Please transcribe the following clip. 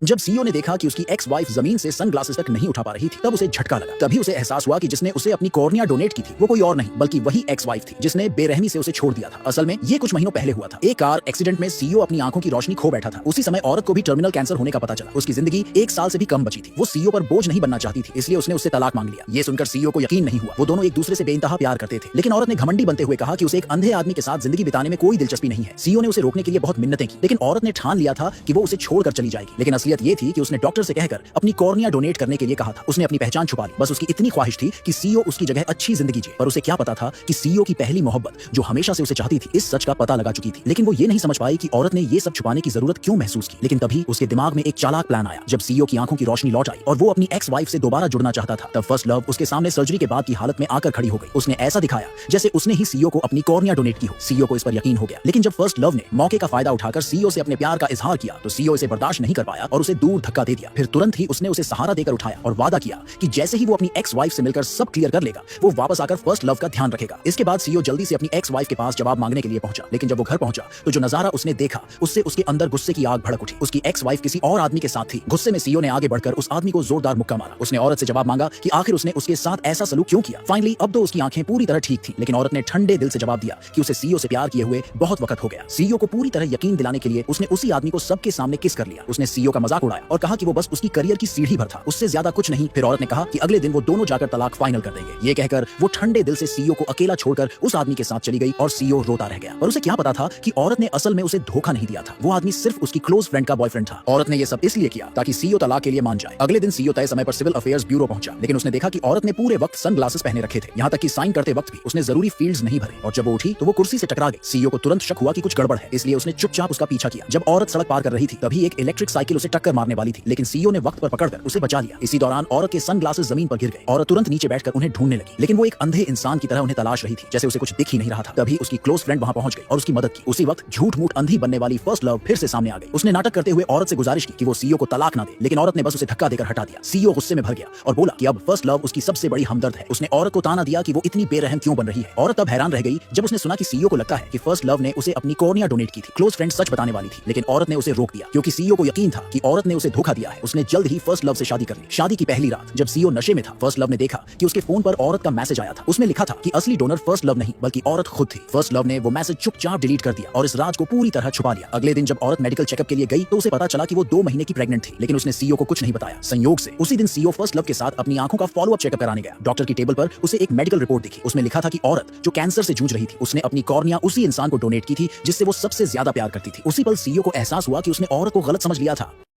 जब सीईओ ने देखा कि उसकी एक्स वाइफ जमीन से सनग्लासेस तक नहीं उठा पा रही थी, तब उसे झटका लगा। तभी उसे एहसास हुआ कि जिसने उसे अपनी कॉर्निया डोनेट की थी वो कोई और नहीं बल्कि वही एक्स वाइफ थी जिसने बेरहमी से उसे छोड़ दिया था। असल में ये कुछ महीनों पहले हुआ था। एक कार एक्सीडेंट में सीईओ अपनी आंखों की रोशनी खो बैठा था। उसी समय औरत को भी टर्मिनल कैंसर होने का पता चला। उसकी जिंदगी 1 साल से भी कम बची थी। वो सीईओ पर बोझ नहीं बनना चाहती थी, इसलिए उसने उससे तलाक मांग लिया। ये सुनकर सीईओ को यकीन नहीं हुआ। वो दोनों एक दूसरे से बेइंतहा प्यार करते थे, लेकिन औरत ने घमंडी बनते हुए कहा कि उसे एक अंधे आदमी के साथ जिंदगी बिताने में कोई दिलचस्पी नहीं है। सीईओ ने उसे रोकने के लिए बहुत मिन्नतें की, लेकिन औरत ने ठान लिया था कि वो उसे छोड़कर चली जाएगी। लेकिन असलियत ये थी कि उसने डॉक्टर से कहकर अपनी कॉर्निया डोनेट करने के लिए कहा था। उसने अपनी पहचान छुपा ली। बस उसकी इतनी ख्वाहिश थी कि सीईओ उसकी जगह अच्छी जिंदगी जिए। पर उसे क्या पता था कि सीईओ की पहली मोहब्बत जो हमेशा से उसे चाहती थी, इस सच का पता लगा चुकी थी। लेकिन वो ये नहीं समझ पाई कि औरत ने ये सब छुपाने की जरूरत क्यों महसूस की। लेकिन तभी उसके दिमाग में एक चालाक प्लान आया। जब सीईओ की आंखों की रोशनी लौट आई और वो अपनी एक्स वाइफ से दोबारा जुड़ना चाहता था, तब फर्स्ट लव उसके सामने सर्जरी के बाद की हालत में आकर खड़ी हो गई। उसने ऐसा दिखाया जैसे उसने ही सीईओ को अपनी कॉर्निया डोनेट की हो। सीईओ को इस पर यकीन हो गया। लेकिन जब फर्स्ट लव ने मौके का फायदा उठाकर सीईओ से अपने प्यार का इजहार किया, तो सीईओ इसे बर्दाश्त नहीं कर पाया और उसे दूर धक्का दे दिया। फिर तुरंत ही उसने उसे सहारा देकर उठाया और वादा किया कि जैसे ही वो अपनी एक्स वाइफ से मिलकर सब क्लियर कर लेगा, वो वापस आकर फर्स्ट लव का ध्यान रखेगा। इसके बाद सीईओ जल्दी से अपनी एक्स वाइफ के पास जवाब मांगने के लिए पहुंचा। लेकिन जब वो घर पहुंचा तो जो नजारा उसने देखा, उससे उसके अंदर गुस्से की आग भड़क उठी। उसकी एक्स वाइफ किसी और आदमी के साथ थी। गुस्से में सीईओ ने आगे बढ़कर उस आदमी को जोरदार मुक्का मारा। उसने औरत से जवाब मांगा कि आखिर उसने उसके साथ ऐसा सलूक क्यों किया। फाइनली अब तो उसकी आंखें पूरी तरह ठीक थी, लेकिन औरत ने ठंडे दिल से जवाब दिया कि उसे सीईओ से प्यार किए हुए बहुत वक्त हो गया। सीईओ को पूरी तरह यकीन दिलाने के लिए उसने उसी आदमी को सबके सामने किस कर लिया। उसने सीईओ का मजाक उड़ाया और कहा कि वो बस उसकी करियर की सीढ़ी भर था, उससे ज्यादा कुछ नहीं। फिर औरत ने कहा कि अगले दिन वो दोनों जाकर तलाक फाइनल कर देंगे। ये कहकर वो ठंडे दिल से सीईओ को अकेला छोड़कर उस आदमी के साथ चली गई और सीईओ रोता रह गया। पर उसे क्या पता था कि औरत ने असल में उसे धोखा नहीं दिया था। वो आदमी सिर्फ उसकी क्लोज फ्रेंड का बॉयफ्रेंड था। औरत ने ये सब इसलिए किया ताकि सीईओ तलाक के लिए मान जाए। अगले दिन सीईओ तय समय पर सिविल अफेयर्स ब्यूरो पहुंचा, लेकिन उसने देखा कि औरत ने पूरे वक्त सनग्लासेस पहने रखे थे। यहाँ तक कि साइन करते वक्त भी उसने जरूरी फील्ड्स नहीं भरे। और जब वो उठी तो वो कुर्सी से टकरा गई। सीईओ को तुरंत शक हुआ कि कुछ गड़बड़ है, इसलिए उसने चुपचाप उसका पीछा किया। जब औरत सड़क पार कर रही थी, तभी एक इलेक्ट्रिक साइकिल उसे टक्कर मारने वाली थी, लेकिन सीईओ ने वक्त पर पकड़कर उसे बचा लिया। इसी दौरान औरत के सनग्लासेस जमीन पर गिर गए। औरत तुरंत नीचे बैठकर उन्हें ढूंढने लगी, लेकिन वो एक अंधे इंसान की तरह उन्हें तलाश रही थी, जैसे उसे कुछ दिख ही नहीं रहा था। तभी उसकी क्लोज फ्रेंड वहां पहुंच गई और उसकी मदद की। उसी वक्त झूठ मूठ अंधी बनने वाली फर्स्ट लव फिर से सामने आ गई। उसने नाटक करते हुए औरत से गुजारिश की कि वो सीईओ को तलाक ना दे, लेकिन औरत ने बस उसे धक्का देकर हटा दिया। सीईओ गुस्से में भर गया और बोला कि अब फर्स्ट लव उसकी सबसे बड़ी हमदर्द है। उसने औरत को ताना दिया कि वो इतनी बेरहम क्यों बन रही है। औरत अब हैरान रह गई जब उसने सुना कि सीईओ को लगता है कि फर्स्ट लव ने उसे अपनी कॉर्निया डोनेट की थी। क्लोज फ्रेंड सच बताने वाली थी, लेकिन औरत ने उसे रोक दिया क्योंकि सीईओ को यकीन था कि औरत ने उसे धोखा दिया है। उसने जल्द ही फर्स्ट लव से शादी कर ली। शादी की पहली रात जब सीईओ नशे में था, फर्स्ट लव ने देखा कि उसके फोन पर औरत का मैसेज आया था। उसमें लिखा था कि असली डोनर फर्स्ट लव नहीं बल्कि औरत खुद थी। फर्स्ट लव ने वो मैसेज चुपचाप डिलीट कर दिया और इस राज को पूरी तरह छुपा लिया। अगले दिन जब औरत मेडिकल चेकअप के लिए गई तो उसे पता चला कि वो 2 महीने की प्रेग्नेंट थी, लेकिन उसने सीईओ को कुछ नहीं बताया। संयोग से उसी दिन सीईओ फर्स्ट लव के साथ अपनी आंखों का फॉलोअप चेकअप कराने गया। डॉक्टर की टेबल पर उसे एक मेडिकल रिपोर्ट दिखी। उसमें लिखा था कि औरत जो कैंसर से जूझ रही थी, उसने अपनी कॉर्निया उसी इंसान को डोनेट की थी जिससे वो सबसे ज्यादा प्यार करती थी। उसी पल सीईओ को एहसास हुआ कि उसने औरत को गलत समझ लिया था।